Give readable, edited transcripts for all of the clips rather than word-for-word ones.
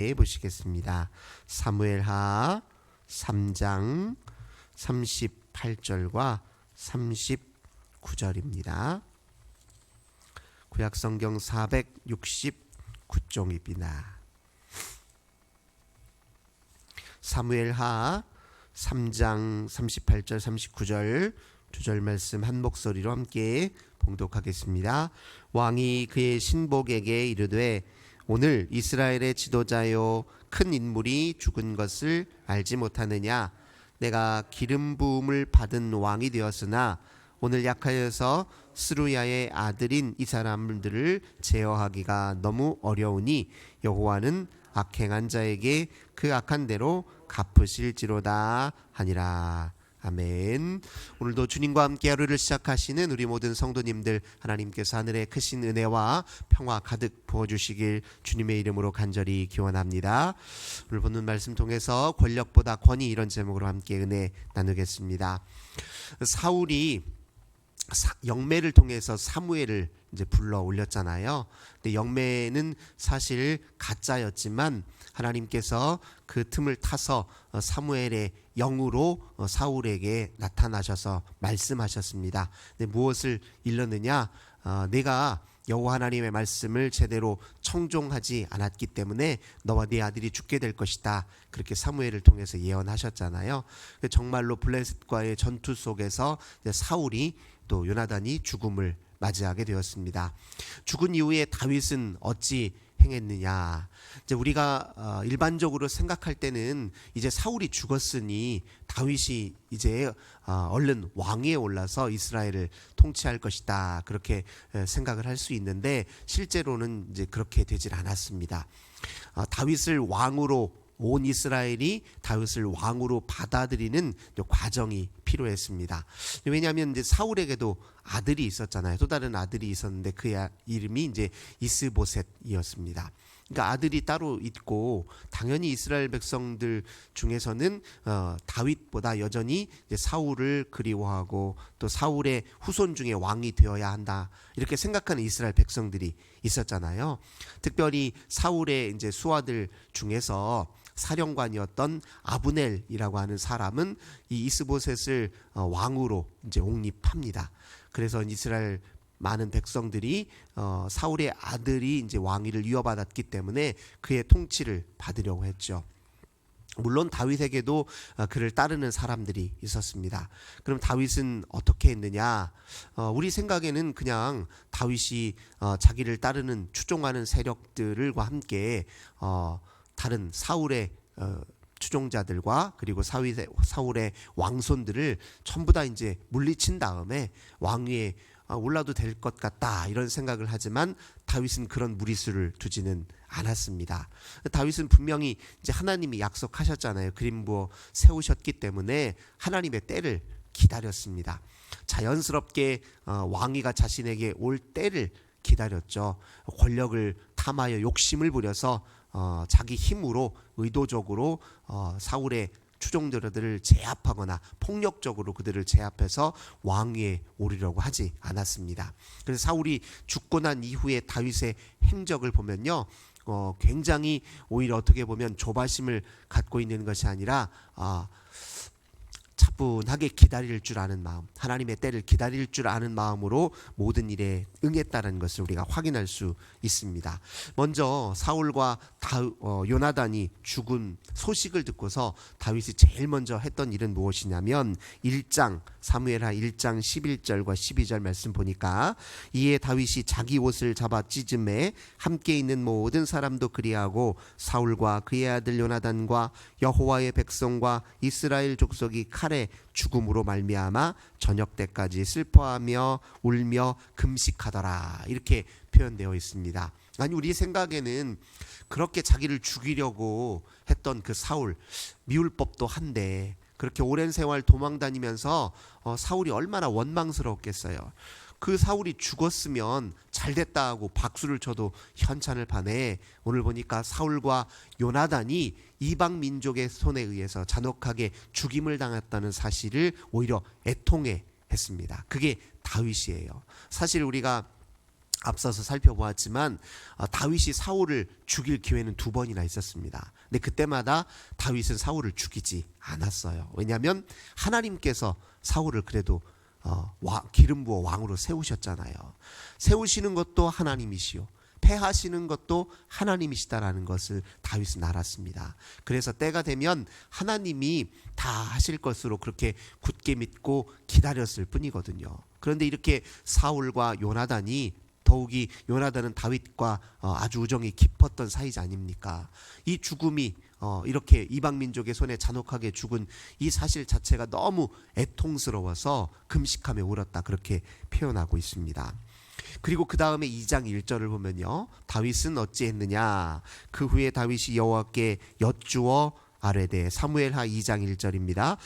보시겠습니다. 사무엘하 3장 38절과 39절입니다. 구약성경 469쪽입니다. 사무엘하 3장 38절 39절 두 절 말씀 한 목소리로 함께 봉독하겠습니다. 왕이 그의 신복에게 이르되 오늘 이스라엘의 지도자요 큰 인물이 죽은 것을 알지 못하느냐? 내가 기름 부음을 받은 왕이 되었으나 오늘 약하여서 스루야의 아들인 이 사람들을 제어하기가 너무 어려우니 여호와는 악행한 자에게 그 악한 대로 갚으실지로다 하니라. 아멘. 오늘도 주님과 함께 하루를 시작하시는 우리 모든 성도님들, 하나님께서 하늘의 크신 은혜와 평화 가득 부어주시길 주님의 이름으로 간절히 기원합니다. 오늘 보는 말씀 통해서 권력보다 권위, 이런 제목으로 함께 은혜 나누겠습니다. 사울이 영매를 통해서 사무엘을 이제 불러 올렸잖아요. 근데 영매는 사실 가짜였지만 하나님께서 그 틈을 타서 사무엘의 영으로 사울에게 나타나셔서 말씀하셨습니다. 근데 무엇을 일렀느냐? 내가 여호와 하나님의 말씀을 제대로 청종하지 않았기 때문에 너와 네 아들이 죽게 될 것이다. 그렇게 사무엘을 통해서 예언하셨잖아요. 정말로 블레셋과의 전투 속에서 사울이 또 요나단이 죽음을 맞이하게 되었습니다. 죽은 이후에 다윗은 어찌 행했느냐? 이제 우리가 일반적으로 생각할 때는 이제 사울이 죽었으니 다윗이 이제 얼른 왕위에 올라서 이스라엘을 통치할 것이다, 그렇게 생각을 할 수 있는데 실제로는 이제 그렇게 되질 않았습니다. 다윗을 왕으로, 온 이스라엘이 다윗을 왕으로 받아들이는 과정이 필요했습니다. 왜냐하면 이제 사울에게도 아들이 있었잖아요. 또 다른 아들이 있었는데 그의 이름이 이제 이스보셋이었습니다. 그러니까 아들이 따로 있고, 당연히 이스라엘 백성들 중에서는 다윗보다 여전히 이제 사울을 그리워하고 또 사울의 후손 중에 왕이 되어야 한다, 이렇게 생각하는 이스라엘 백성들이 있었잖아요. 특별히 사울의 이제 수하들 중에서 사령관이었던 아브넬이라고 하는 사람은 이 이스보셋을 왕으로 이제 옹립합니다. 그래서 이스라엘 많은 백성들이 사울의 아들이 이제 왕위를 이어받았기 때문에 그의 통치를 받으려고 했죠. 물론 다윗에게도 그를 따르는 사람들이 있었습니다. 그럼 다윗은 어떻게 했느냐? 우리 생각에는 그냥 다윗이 자기를 따르는 추종하는 세력들과 함께 다른 사울의 추종자들과 그리고 사울의 왕손들을 전부 다 이제 물리친 다음에 왕위에 올라도 될 것 같다, 이런 생각을 하지만 다윗은 그런 무리수를 두지는 않았습니다. 다윗은 분명히 이제 하나님이 약속하셨잖아요. 그림 부어 세우셨기 때문에 하나님의 때를 기다렸습니다. 자연스럽게 왕위가 자신에게 올 때를 기다렸죠. 권력을 탐하여 욕심을 부려서 자기 힘으로 의도적으로 사울의 추종자들을 제압하거나 폭력적으로 그들을 제압해서 왕위에 오르려고 하지 않았습니다. 그래서 사울이 죽고 난 이후에 다윗의 행적을 보면요, 굉장히 오히려 어떻게 보면 조바심을 갖고 있는 것이 아니라 차분하게 기다릴 줄 아는 마음, 하나님의 때를 기다릴 줄 아는 마음으로 모든 일에 응했다는 것을 우리가 확인할 수 있습니다. 먼저 사울과 요나단이 죽은 소식을 듣고서 다윗이 제일 먼저 했던 일은 무엇이냐면 1장 사무엘하 1장 11절과 12절 말씀 보니까, 이에 다윗이 자기 옷을 잡아 찢음에 함께 있는 모든 사람도 그리하고 사울과 그의 아들 요나단과 여호와의 백성과 이스라엘 족속이 칼에 죽음으로 말미암아 저녁 때까지 슬퍼하며 울며 금식하더라, 이렇게 표현되어 있습니다. 아니, 우리 생각에는 그렇게 자기를 죽이려고 했던 그 사울, 미울 법도 한데 그렇게 오랜 세월 도망다니면서 사울이 얼마나 원망스러웠겠어요. 그 사울이 죽었으면 잘됐다 하고 박수를 쳐도 현찬을 파네, 오늘 보니까 사울과 요나단이 이방 민족의 손에 의해서 잔혹하게 죽임을 당했다는 사실을 오히려 애통해 했습니다. 그게 다윗이에요. 사실 우리가 앞서서 살펴보았지만 다윗이 사울을 죽일 기회는 2번이나 있었습니다. 근데 그때마다 다윗은 사울을 죽이지 않았어요. 왜냐하면 하나님께서 사울을 그래도 기름 부어 왕으로 세우셨잖아요. 세우시는 것도 하나님이시요 패하시는 것도 하나님이시다라는 것을 다윗은 알았습니다. 그래서 때가 되면 하나님이 다 하실 것으로 그렇게 굳게 믿고 기다렸을 뿐이거든요. 그런데 이렇게 사울과 요나단이, 더욱이 요나단은 다윗과 아주 우정이 깊었던 사이자 아닙니까? 이 죽음이 이렇게 이방 민족의 손에 잔혹하게 죽은 이 사실 자체가 너무 애통스러워서 금식하며 울었다, 그렇게 표현하고 있습니다. 그리고 그 다음에 2장 1절을 보면요, 다윗은 어찌했느냐, 그 후에 다윗이 여호와께 여쭈어 아뢰되, 사무엘하 2장 1절입니다.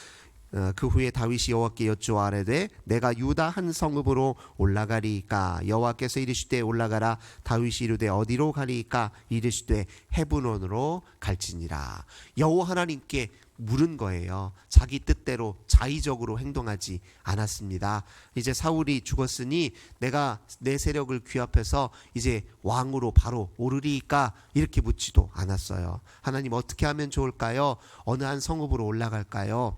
그 후에 다윗이 여호와께 여쭈어 아뢰되 내가 유다 한 성읍으로 올라가리이까? 여호와께서 이르시되 올라가라. 다윗이 이르되 어디로 가리이까? 이르시되 헤브론으로 갈지니라. 여호와 하나님께 물은 거예요. 자기 뜻대로 자의적으로 행동하지 않았습니다. 이제 사울이 죽었으니 내가 내 세력을 귀합해서 이제 왕으로 바로 오르리이까? 이렇게 묻지도 않았어요. 하나님 어떻게 하면 좋을까요? 어느 한 성읍으로 올라갈까요?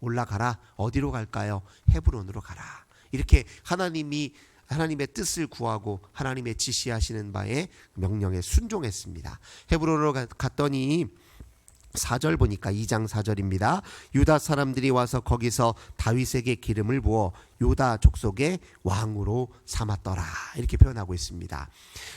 올라가라. 어디로 갈까요? 헤브론으로 가라. 이렇게 하나님의 뜻을 구하고 하나님의 지시하시는 바에 명령에 순종했습니다. 헤브론으로 갔더니 4절 보니까 2장 4절입니다. 유다 사람들이 와서 거기서 다윗에게 기름을 부어 유다 족속의 왕으로 삼았더라. 이렇게 표현하고 있습니다.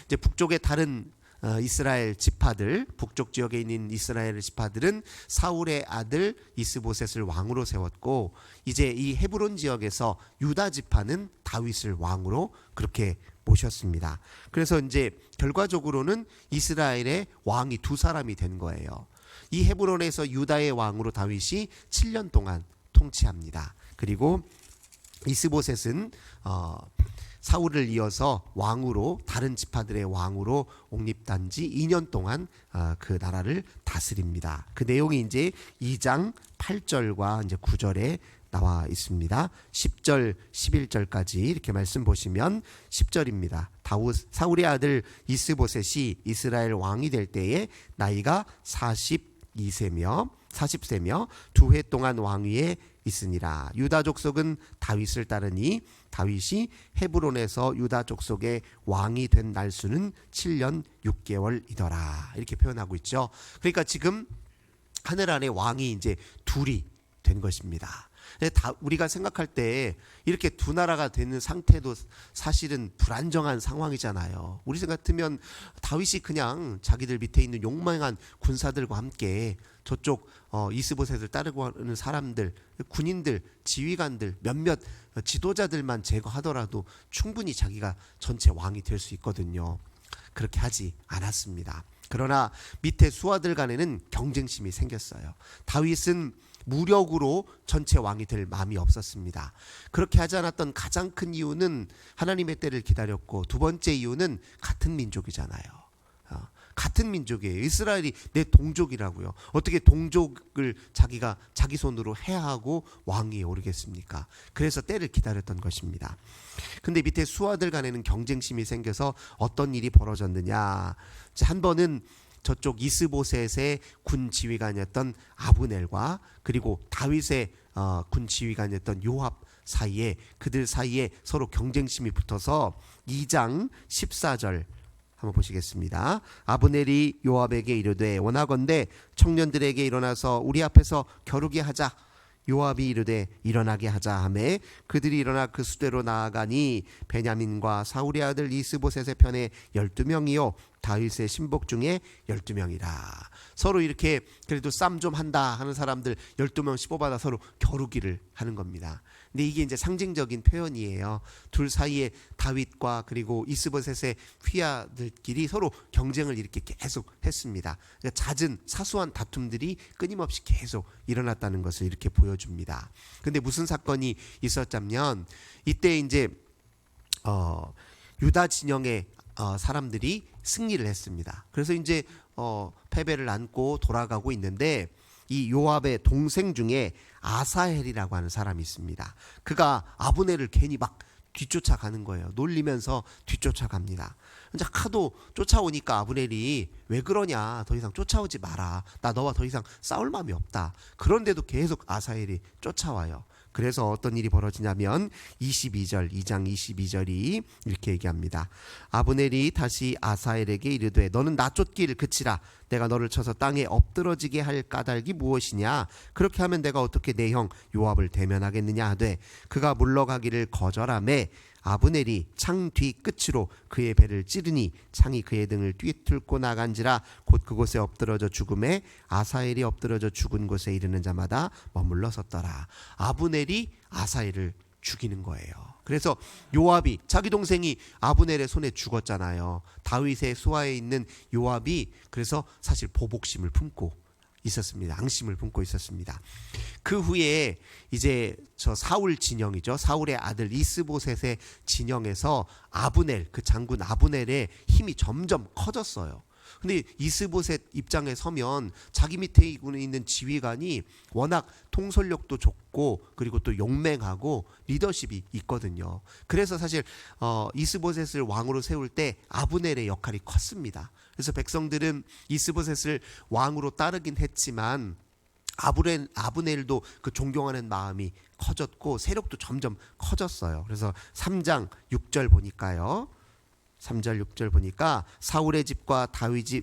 이제 북쪽의 다른 이스라엘 지파들, 북쪽 지역에 있는 이스라엘 지파들은 사울의 아들 이스보셋을 왕으로 세웠고, 이제 이 헤브론 지역에서 유다 지파는 다윗을 왕으로 그렇게 모셨습니다. 그래서 이제 결과적으로는 이스라엘의 왕이 2사람이 된 거예요. 이 헤브론에서 유다의 왕으로 다윗이 7년 동안 통치합니다. 그리고 이스보셋은 사울을 이어서 왕으로, 다른 지파들의 왕으로 옹립한 지 2년 동안 그 나라를 다스립니다. 그 내용이 이제 2장 8절과 이제 9절에 나와 있습니다. 10절, 11절까지 이렇게 말씀 보시면 10절입니다. 사울의 아들 이스보셋이 이스라엘 왕이 될 때에 나이가 40세며 2해 동안 왕위에 있으니라. 유다 족속은 다윗을 따르니 다윗이 헤브론에서 유다 족속의 왕이 된 날수는 7년 6개월이더라. 이렇게 표현하고 있죠. 그러니까 지금 하늘 아래 왕이 이제 둘이 된 것입니다. 우리가 생각할 때 이렇게 2나라가 되는 상태도 사실은 불안정한 상황이잖아요. 우리 같으면 다윗이 그냥 자기들 밑에 있는 용맹한 군사들과 함께 저쪽 이스보셋을 따르고 하는 사람들, 군인들, 지휘관들, 몇몇 지도자들만 제거하더라도 충분히 자기가 전체 왕이 될 수 있거든요. 그렇게 하지 않았습니다. 그러나 밑에 수하들 간에는 경쟁심이 생겼어요. 다윗은 무력으로 전체 왕이 될 마음이 없었습니다. 그렇게 하지 않았던 가장 큰 이유는 하나님의 때를 기다렸고, 2번째 이유는 같은 민족이잖아요. 같은 민족이에요. 이스라엘이 내 동족이라고요. 어떻게 동족을 자기가 자기 손으로 해하고 왕위에 오르겠습니까? 그래서 때를 기다렸던 것입니다. 근데 밑에 수하들 간에는 경쟁심이 생겨서 어떤 일이 벌어졌느냐. 한 번은 저쪽 이스보셋의 군 지휘관이었던 아브넬과 그리고 다윗의 군 지휘관이었던 요압 사이에, 그들 사이에 서로 경쟁심이 붙어서 2장 14절 한번 보시겠습니다. 아브넬이 요압에게 이르되 원하건대 청년들에게 일어나서 우리 앞에서 겨루게 하자. 요압이 이르되 일어나게 하자 하매 그들이 일어나 그 수대로 나아가니 베냐민과 사울의 아들 이스보셋의 편에 12명이요 다윗의 신복 중에 12명이라. 서로 이렇게 그래도 싸움 좀 한다 하는 사람들 12명씩 뽑아다 서로 겨루기를 하는 겁니다. 근데 이게 이제 상징적인 표현이에요. 둘 사이에 다윗과 그리고 이스보셋의 휘하들끼리 서로 경쟁을 이렇게 계속 했습니다. 그러니까 잦은 사소한 다툼들이 끊임없이 계속 일어났다는 것을 이렇게 보여줍니다. 근데 무슨 사건이 있었냐면 이때 이제 유다 진영의 사람들이 승리를 했습니다. 그래서 이제 패배를 안고 돌아가고 있는데, 이 요압의 동생 중에 아사헬이라고 하는 사람이 있습니다. 그가 아브넬을 괜히 막 뒤쫓아가는 거예요. 놀리면서 뒤쫓아갑니다. 이제 하도 쫓아오니까 아브넬이 왜 그러냐, 더 이상 쫓아오지 마라, 나 너와 더 이상 싸울 마음이 없다. 그런데도 계속 아사헬이 쫓아와요. 그래서 어떤 일이 벌어지냐면 2장 22절이 이렇게 얘기합니다. 아브넬이 다시 아사헬에게 이르되 너는 나 쫓기를 그치라. 내가 너를 쳐서 땅에 엎드러지게 할 까닭이 무엇이냐? 그렇게 하면 내가 어떻게 내 형 요압을 대면하겠느냐 하되 그가 물러가기를 거절하매 아브넬이 창 뒤 끝으로 그의 배를 찌르니 창이 그의 등을 뒤틀고 나간지라. 곧 그곳에 엎드러져 죽음에 아사헬이 엎드러져 죽은 곳에 이르는 자마다 머물러 섰더라. 아브넬이 아사헬을 죽이는 거예요. 그래서 요압이, 자기 동생이 아브넬의 손에 죽었잖아요. 다윗의 수하에 있는 요압이 그래서 사실 보복심을 품고 있었습니다. 앙심을 품고 있었습니다. 그 후에 이제 저 사울 진영이죠. 사울의 아들 이스보셋의 진영에서 아브넬, 그 장군 아브넬의 힘이 점점 커졌어요. 근데 이스보셋 입장에 서면 자기 밑에 있는 지휘관이 워낙 통솔력도 좋고 그리고 또 용맹하고 리더십이 있거든요. 그래서 사실 이스보셋을 왕으로 세울 때 아브넬의 역할이 컸습니다. 그래서 백성들은 이스보셋을 왕으로 따르긴 했지만 아브넬도 그 존경하는 마음이 커졌고 세력도 점점 커졌어요. 그래서 3장 6절 보니까요. 3절 6절 보니까 사울의 집과 다윗의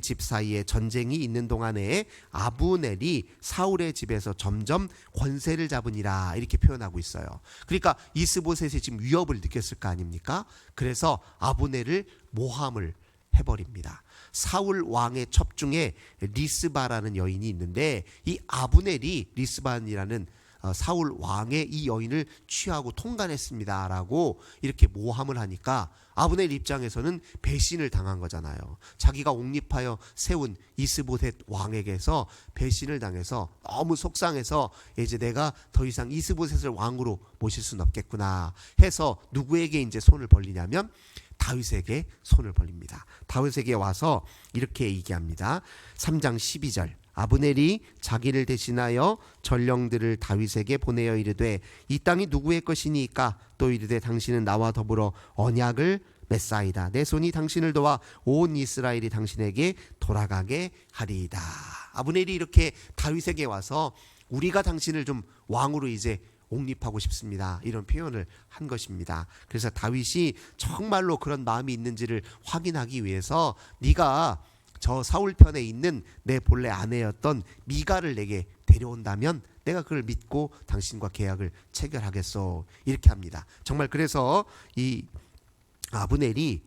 집 사이에 전쟁이 있는 동안에 아브넬이 사울의 집에서 점점 권세를 잡으니라 이렇게 표현하고 있어요. 그러니까 이스보셋이 지금 위협을 느꼈을 거 아닙니까? 그래서 아브넬을 모함을 해버립니다. 사울 왕의 첩 중에 리스바라는 여인이 있는데 이 아브넬이 리스바라는 사울 왕의 이 여인을 취하고 통간했습니다 라고 이렇게 모함을 하니까 아브넬 입장에서는 배신을 당한 거잖아요. 자기가 옹립하여 세운 이스보셋 왕에게서 배신을 당해서 너무 속상해서 이제 내가 더 이상 이스보셋을 왕으로 모실 수는 없겠구나 해서 누구에게 이제 손을 벌리냐면 다윗에게 손을 벌립니다. 다윗에게 와서 이렇게 얘기합니다. 3장 12절 아브넬이 자기를 대신하여 전령들을 다윗에게 보내어 이르되 이 땅이 누구의 것이니까? 또 이르되 당신은 나와 더불어 언약을 맺사이다. 내 손이 당신을 도와 온 이스라엘이 당신에게 돌아가게 하리이다. 아브넬이 이렇게 다윗에게 와서 우리가 당신을 좀 왕으로 이제 옹립하고 싶습니다. 이런 표현을 한 것입니다. 그래서 다윗이 정말로 그런 마음이 있는지를 확인하기 위해서 네가 저 사울 편에 있는 내 본래 아내였던 미갈을 내게 데려온다면 내가 그걸 믿고 당신과 계약을 체결하겠소. 이렇게 합니다. 정말 그래서 이 아브넬이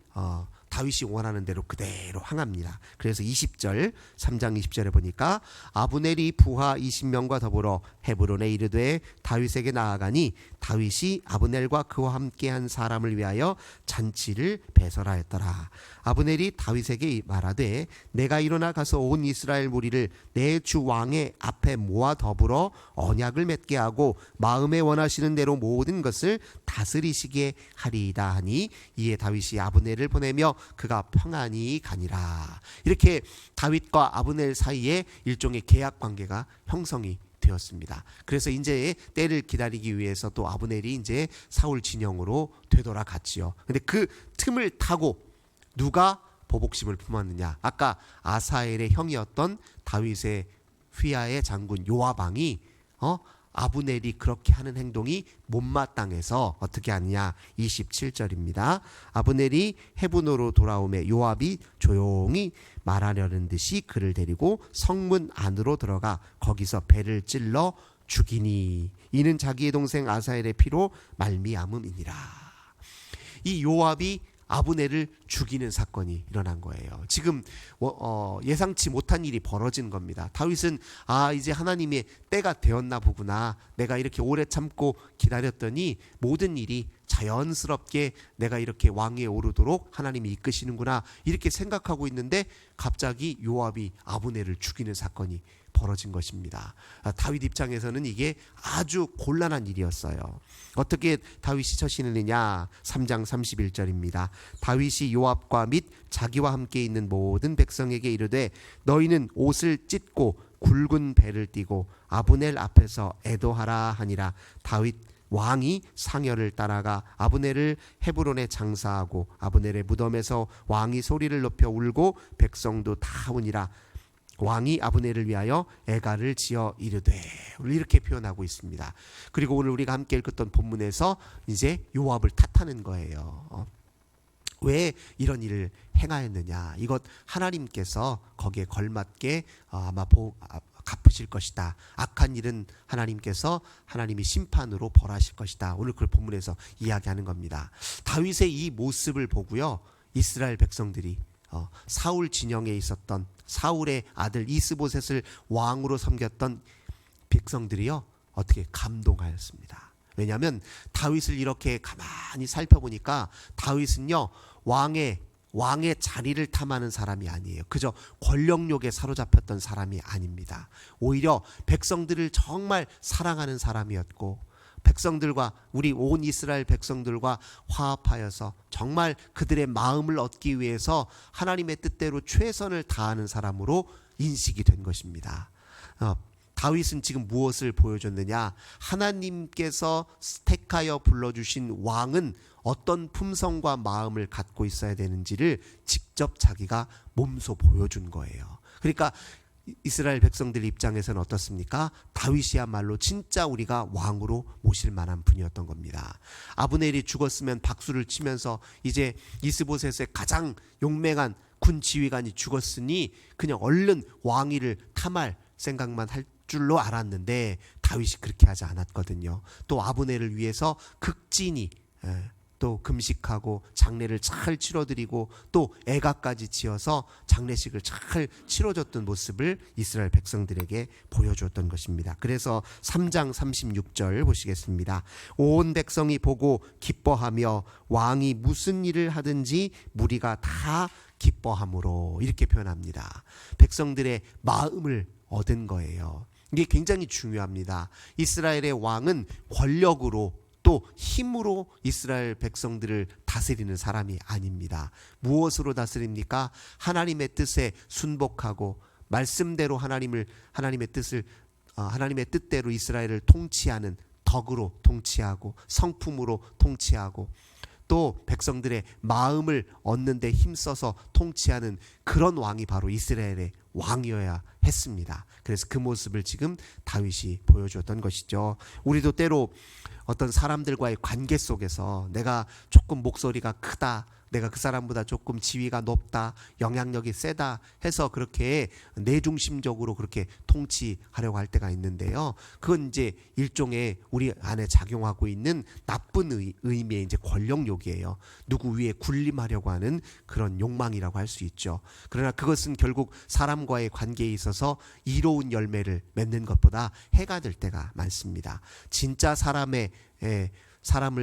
다윗이 원하는 대로 그대로 항합니다. 그래서 20절 3장 20절에 보니까 아브넬이 부하 20명과 더불어 헤브론에 이르되 다윗에게 나아가니 다윗이 아브넬과 그와 함께한 사람을 위하여 잔치를 배설하였더라. 아브넬이 다윗에게 말하되 내가 일어나 가서 온 이스라엘 무리를 내 주 왕의 앞에 모아 더불어 언약을 맺게 하고 마음에 원하시는 대로 모든 것을 다스리시게 하리이다 하니 이에 다윗이 아브넬을 보내며 그가 평안히 가니라. 이렇게 다윗과 아브넬 사이에 일종의 계약 관계가 형성이 되었습니다. 그래서 이제 때를 기다리기 위해서 또 아브넬이 이제 사울 진영으로 되돌아갔지요. 근데 그 틈을 타고 누가 보복심을 품었느냐? 아까 아사엘의 형이었던 다윗의 휘하의 장군 요압 왕이 아브넬이 그렇게 하는 행동이 못마땅해서 어떻게 하느냐? 27절입니다. 아브넬이 헤브론으로 돌아오매 요압이 조용히 말하려는 듯이 그를 데리고 성문 안으로 들어가 거기서 배를 찔러 죽이니 이는 자기의 동생 아사엘의 피로 말미암음이니라. 이 요압이 아브넬을 죽이는 사건이 일어난 거예요. 지금 예상치 못한 일이 벌어진 겁니다. 다윗은 이제 하나님의 때가 되었나 보구나. 내가 이렇게 오래 참고 기다렸더니 모든 일이 자연스럽게 내가 이렇게 왕위에 오르도록 하나님이 이끄시는구나 이렇게 생각하고 있는데 갑자기 요압이 아브넬을 죽이는 사건이 벌어진 것입니다. 다윗 입장에서는 이게 아주 곤란한 일이었어요. 어떻게 다윗이 처신했느냐? 3장 31절입니다. 다윗이 요압과 및 자기와 함께 있는 모든 백성에게 이르되 너희는 옷을 찢고 굵은 배를 띠고 아브넬 앞에서 애도하라 하니라. 다윗 왕이 상여를 따라가 아브넬을 헤브론에 장사하고 아브넬의 무덤에서 왕이 소리를 높여 울고 백성도 다 우니라. 왕이 아브넬을 위하여 애가를 지어 이르되, 이렇게 표현하고 있습니다. 그리고 오늘 우리가 함께 읽었던 본문에서 이제 요압을 탓하는 거예요. 왜 이런 일을 행하였느냐, 이것 하나님께서 거기에 걸맞게 아마 갚으실 것이다. 악한 일은 하나님이 심판으로 벌하실 것이다. 오늘 그 본문에서 이야기하는 겁니다. 다윗의 이 모습을 보고요, 이스라엘 백성들이 사울 진영에 있었던 사울의 아들 이스보셋을 왕으로 섬겼던 백성들이요, 어떻게 감동하였습니다. 왜냐하면 다윗을 이렇게 가만히 살펴보니까 다윗은요, 왕의 자리를 탐하는 사람이 아니에요. 그저 권력욕에 사로잡혔던 사람이 아닙니다. 오히려 백성들을 정말 사랑하는 사람이었고, 백성들과, 우리 온 이스라엘 백성들과 화합하여서 정말 그들의 마음을 얻기 위해서 하나님의 뜻대로 최선을 다하는 사람으로 인식이 된 것입니다. 다윗은 지금 무엇을 보여줬느냐, 하나님께서 택하여 불러주신 왕은 어떤 품성과 마음을 갖고 있어야 되는지를 직접 자기가 몸소 보여준 거예요. 그러니까 이스라엘 백성들 입장에서는 어떻습니까? 다윗이야말로 진짜 우리가 왕으로 모실 만한 분이었던 겁니다. 아브넬이 죽었으면 박수를 치면서 이제 이스보셋의 가장 용맹한 군 지휘관이 죽었으니 그냥 얼른 왕위를 탐할 생각만 할 줄로 알았는데 다윗이 그렇게 하지 않았거든요. 또 아브넬을 위해서 극진히 또 금식하고 장례를 잘 치러드리고 또 애가까지 지어서 장례식을 잘 치러줬던 모습을 이스라엘 백성들에게 보여주었던 것입니다. 그래서 3장 36절 보시겠습니다. 온 백성이 보고 기뻐하며 왕이 무슨 일을 하든지 무리가 다 기뻐함으로, 이렇게 표현합니다. 백성들의 마음을 얻은 거예요. 이게 굉장히 중요합니다. 이스라엘의 왕은 권력으로 또 힘으로 이스라엘 백성들을 다스리는 사람이 아닙니다. 무엇으로 다스립니까? 하나님의 뜻에 순복하고 말씀대로 하나님의 뜻대로 이스라엘을 통치하는 덕으로 통치하고 성품으로 통치하고 또 백성들의 마음을 얻는 데 힘써서 통치하는 그런 왕이 바로 이스라엘의 왕이어야 했습니다. 그래서 그 모습을 지금 다윗이 보여주었던 것이죠. 우리도 때로 어떤 사람들과의 관계 속에서 내가 조금 목소리가 크다, 내가 그 사람보다 조금 지위가 높다, 영향력이 세다 해서 그렇게 내중심적으로 그렇게 통치하려고 할 때가 있는데요. 그건 이제 일종의 우리 안에 작용하고 있는 나쁜 의미의 이제 권력욕이에요. 누구 위에 군림하려고 하는 그런 욕망이라고 할 수 있죠. 그러나 그것은 결국 사람과의 관계에 있어서 이로운 열매를 맺는 것보다 해가 될 때가 많습니다. 진짜 사람을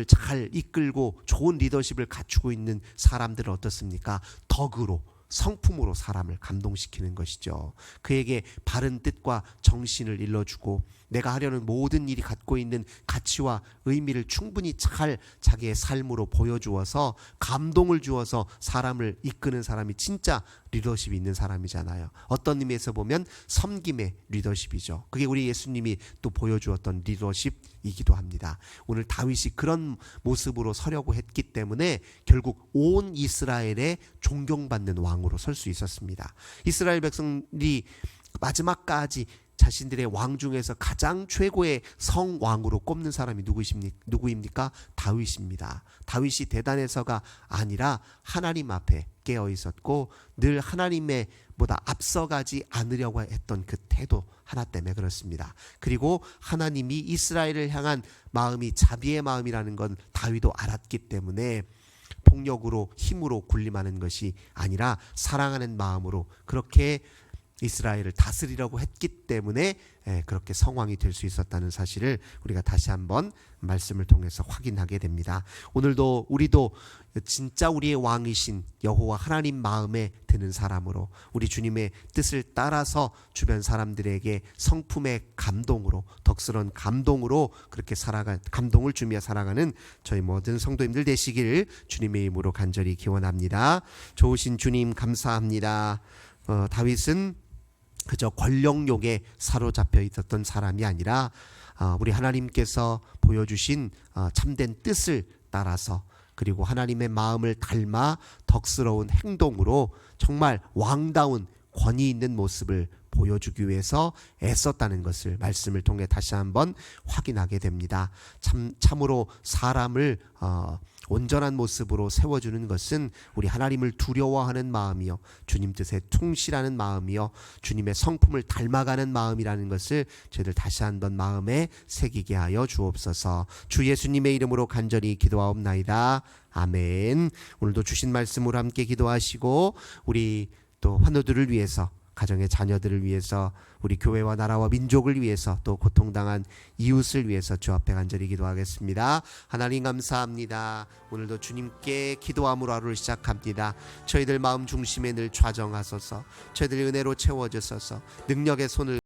잘 이끌고 좋은 리더십을 갖추고 있는 사람들은 어떻습니까? 덕으로, 성품으로 사람을 감동시키는 것이죠. 그에게 바른 뜻과 정신을 일러주고 내가 하려는 모든 일이 갖고 있는 가치와 의미를 충분히 잘 자기의 삶으로 보여주어서 감동을 주어서 사람을 이끄는 사람이 진짜 리더십이 있는 사람이잖아요. 어떤 의미에서 보면 섬김의 리더십이죠. 그게 우리 예수님이 또 보여주었던 리더십이기도 합니다. 오늘 다윗이 그런 모습으로 서려고 했기 때문에 결국 온 이스라엘의 존경받는 왕으로 설 수 있었습니다. 이스라엘 백성들이 마지막까지 자신들의 왕 중에서 가장 최고의 성왕으로 꼽는 사람이 누구입니까? 다윗입니다. 다윗이 대단해서가 아니라 하나님 앞에 깨어 있었고 늘 하나님의 보다 앞서가지 않으려고 했던 그 태도 하나 때문에 그렇습니다. 그리고 하나님이 이스라엘을 향한 마음이 자비의 마음이라는 건 다윗도 알았기 때문에 폭력으로 힘으로 군림하는 것이 아니라 사랑하는 마음으로 그렇게 이스라엘을 다스리려고 했기 때문에 그렇게 성왕이 될 수 있었다는 사실을 우리가 다시 한번 말씀을 통해서 확인하게 됩니다. 오늘도 우리도 진짜 우리의 왕이신 여호와 하나님 마음에 드는 사람으로 우리 주님의 뜻을 따라서 주변 사람들에게 성품의 감동으로, 덕스러운 감동으로 그렇게 감동을 주며 살아가는 저희 모든 성도님들 되시길 주님의 이름으로 간절히 기원합니다. 좋으신 주님 감사합니다. 다윗은 그저 권력욕에 사로잡혀 있었던 사람이 아니라 우리 하나님께서 보여주신 참된 뜻을 따라서, 그리고 하나님의 마음을 닮아 덕스러운 행동으로 정말 왕다운 권위 있는 모습을 보여주기 위해서 애썼다는 것을 말씀을 통해 다시 한번 확인하게 됩니다. 참으로 사람을 온전한 모습으로 세워주는 것은 우리 하나님을 두려워하는 마음이요, 주님 뜻에 충실하는 마음이요, 주님의 성품을 닮아가는 마음이라는 것을 저희들 다시 한번 마음에 새기게 하여 주옵소서. 주 예수님의 이름으로 간절히 기도하옵나이다. 아멘. 오늘도 주신 말씀으로 함께 기도하시고, 우리 또 환우들을 위해서, 가정의 자녀들을 위해서, 우리 교회와 나라와 민족을 위해서, 또 고통당한 이웃을 위해서 주 앞에 간절히 기도하겠습니다. 하나님 감사합니다. 오늘도 주님께 기도함으로 하루를 시작합니다. 저희들 마음 중심에 늘 좌정하소서. 저희들 은혜로 채워주소서. 능력의 손을